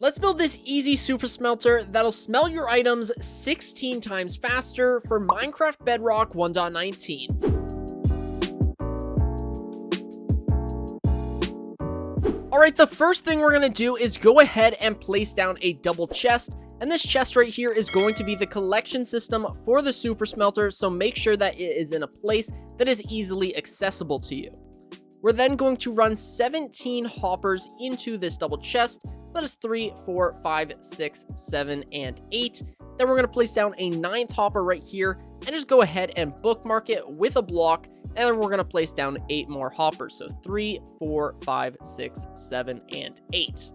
Let's build this easy super smelter that'll smelt your items 16 times faster for Minecraft Bedrock 1.19. Alright, the first thing we're going to do is go ahead and place down a double chest. And this chest right here is going to be the collection system for the super smelter, so make sure that it is in a place that is easily accessible to you. We're then going to run 17 hoppers into this double chest. That is 3, 4, 5, 6, 7, and 8. Then we're going to place down a 9th hopper right here and just go ahead and bookmark it with a block. And then we're going to place down 8 more hoppers. So 3, 4, 5, 6, 7, and 8.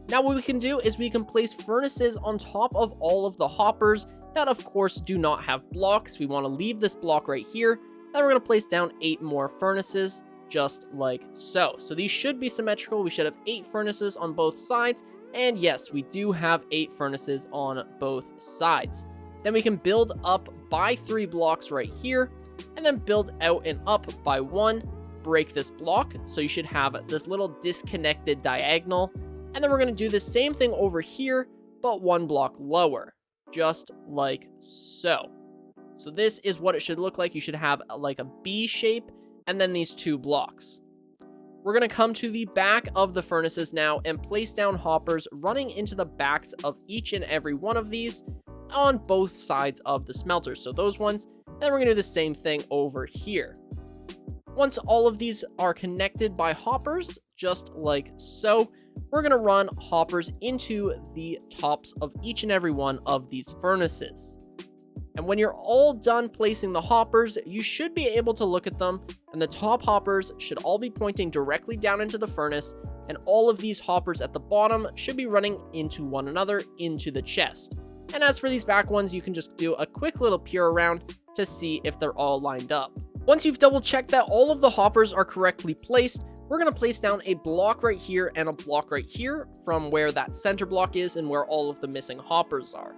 Now what we can do is we can place furnaces on top of all of the hoppers that of course do not have blocks. We want to leave this block right here. Then we're going to place down 8 more furnaces, just like so. So these should be symmetrical. We should have 8 furnaces on both sides. And yes, we do have 8 furnaces on both sides. Then we can build up by 3 blocks right here, and then build out and up by 1. Break this block. So you should have this little disconnected diagonal. And then we're going to do the same thing over here, but 1 block lower, just like so. So this is what it should look like. You should have like a B shape and then these 2 blocks. We're going to come to the back of the furnaces now and place down hoppers running into the backs of each and every one of these on both sides of the smelter. So those ones, and then we're going to do the same thing over here. Once all of these are connected by hoppers, just like so, we're going to run hoppers into the tops of each and every one of these furnaces. And when you're all done placing the hoppers, you should be able to look at them, and the top hoppers should all be pointing directly down into the furnace, and all of these hoppers at the bottom should be running into one another into the chest. And as for these back ones, you can just do a quick little peer around to see if they're all lined up. Once you've double checked that all of the hoppers are correctly placed, we're going to place down a block right here and a block right here from where that center block is and where all of the missing hoppers are.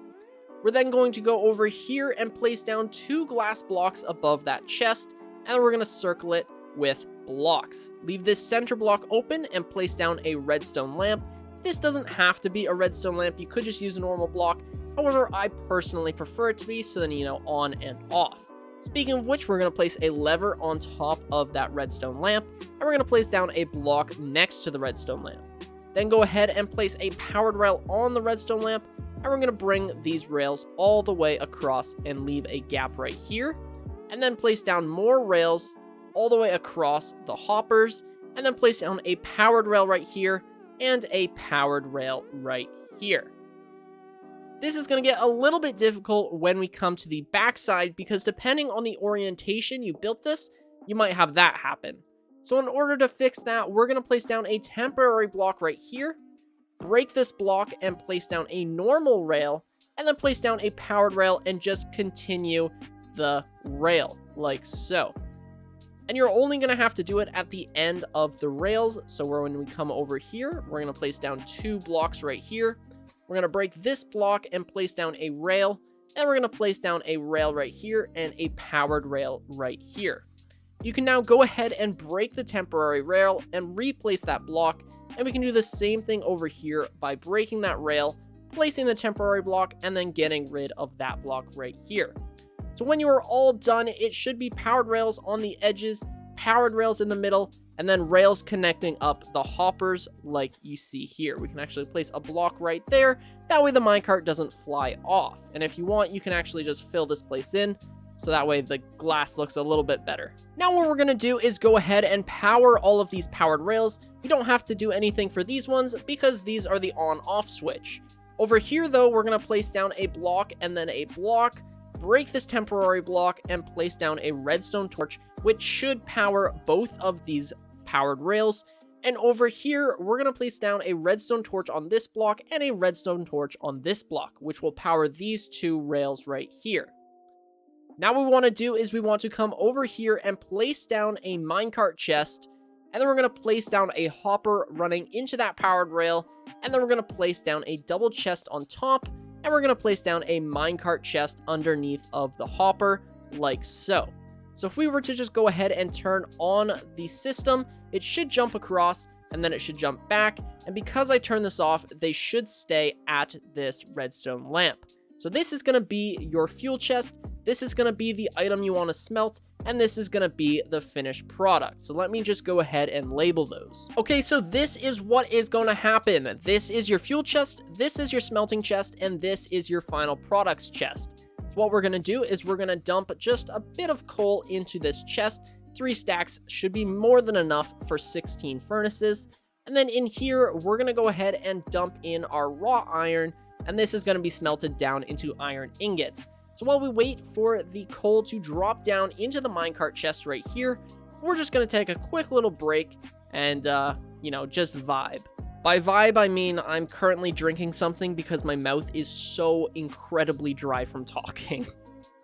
We're then going to go over here and place down 2 glass blocks above that chest, and we're going to circle it with blocks. Leave this center block open and place down a redstone lamp. This doesn't have to be a redstone lamp. You could just use a normal block. However, I personally prefer it to be, so then you know, on and off. Speaking of which, we're going to place a lever on top of that redstone lamp, and we're going to place down a block next to the redstone lamp. Then go ahead and place a powered rail on the redstone lamp, and we're going to bring these rails all the way across and leave a gap right here. And then place down more rails all the way across the hoppers, and then place down a powered rail right here and a powered rail right here. This is going to get a little bit difficult when we come to the backside, because depending on the orientation you built this, you might have that happen. So in order to fix that, we're going to place down a temporary block right here, break this block and place down a normal rail, and then place down a powered rail and just continue the rail like so. And you're only going to have to do it at the end of the rails. So when we come over here, we're going to place down 2 blocks right here. We're going to break this block and place down a rail, and we're going to place down a rail right here and a powered rail right here. You can now go ahead and break the temporary rail and replace that block, and we can do the same thing over here by breaking that rail, placing the temporary block, and then getting rid of that block right here. So when you are all done, it should be powered rails on the edges, powered rails in the middle, and then rails connecting up the hoppers like you see here. We can actually place a block right there. That way the minecart doesn't fly off. And if you want, you can actually just fill this place in, so that way the glass looks a little bit better. Now what we're going to do is go ahead and power all of these powered rails. We don't have to do anything for these ones because these are the on-off switch. Over here though, we're going to place down a block and then a block, break this temporary block, and place down a redstone torch, which should power both of these powered rails. And over here, we're going to place down a redstone torch on this block and a redstone torch on this block, which will power these 2 rails right here. Now what we want to do is we want to come over here and place down a minecart chest, and then we're going to place down a hopper running into that powered rail, and then we're going to place down a double chest on top, and we're going to place down a minecart chest underneath of the hopper, like so. So if we were to just go ahead and turn on the system, it should jump across, and then it should jump back. And because I turned this off, they should stay at this redstone lamp. So this is going to be your fuel chest. This is going to be the item you want to smelt, and this is going to be the finished product. So let me just go ahead and label those. Okay, so this is what is going to happen. This is your fuel chest, this is your smelting chest, and this is your final products chest. So what we're going to do is we're going to dump just a bit of coal into this chest. 3 stacks should be more than enough for 16 furnaces. And then in here, we're going to go ahead and dump in our raw iron, and this is going to be smelted down into iron ingots. So while we wait for the coal to drop down into the minecart chest right here, we're just going to take a quick little break and, just vibe. By vibe, I mean I'm currently drinking something because my mouth is so incredibly dry from talking.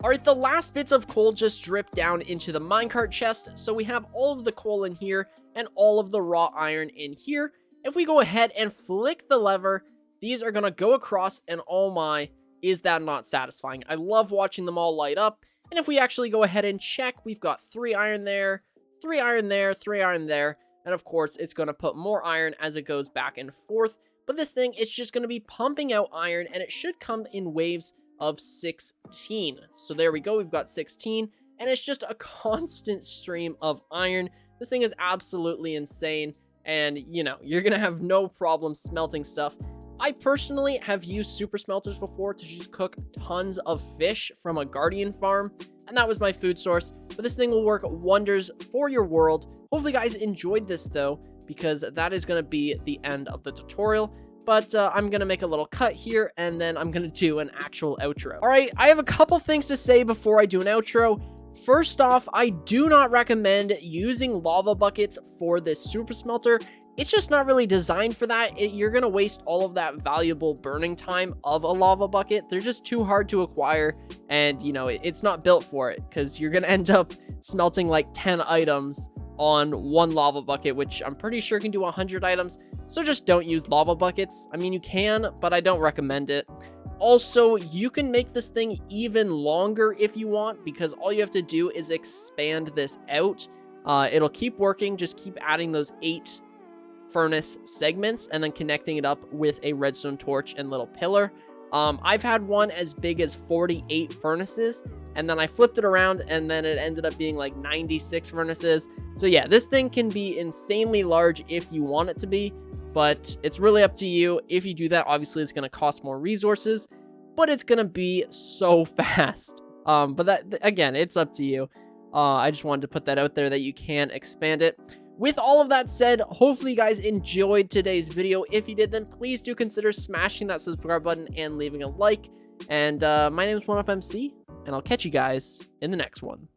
All right, the last bits of coal just dripped down into the minecart chest, so we have all of the coal in here and all of the raw iron in here. If we go ahead and flick the lever, these are going to go across, and oh my, is that not satisfying? I love watching them all light up. And if we actually go ahead and check, we've got 3 iron there, 3 iron there, 3 iron there, and of course, it's going to put more iron as it goes back and forth. But this thing is just going to be pumping out iron, and it should come in waves of 16. So there we go, we've got 16, and it's just a constant stream of iron. This thing is absolutely insane, and, you're going to have no problem smelting stuff. I personally have used super smelters before to just cook tons of fish from a guardian farm, and that was my food source. But this thing will work wonders for your world. Hopefully you guys enjoyed this though, because that is going to be the end of the tutorial. But I'm going to make a little cut here, and then I'm going to do an actual outro. All right, I have a couple things to say before I do an outro. First off, I do not recommend using lava buckets for this super smelter. It's just not really designed for that. You're going to waste all of that valuable burning time of a lava bucket. They're just too hard to acquire, and, it's not built for it, because you're going to end up smelting like 10 items on one lava bucket, which I'm pretty sure can do 100 items. So just don't use lava buckets. I mean, you can, but I don't recommend it. Also, you can make this thing even longer if you want, because all you have to do is expand this out. It'll keep working. Just keep adding those 8 furnace segments and then connecting it up with a redstone torch and little pillar. I've had one as big as 48 furnaces, and then I flipped it around, and then it ended up being like 96 furnaces. So yeah, this thing can be insanely large if you want it to be, but it's really up to you. If you do that, obviously it's going to cost more resources, but it's going to be so fast. But that, again, it's up to you. I just wanted to put that out there that you can expand it. With all of that said, hopefully you guys enjoyed today's video. If you did, then please do consider smashing that subscribe button and leaving a like. And my name is 1UpMC, and I'll catch you guys in the next one.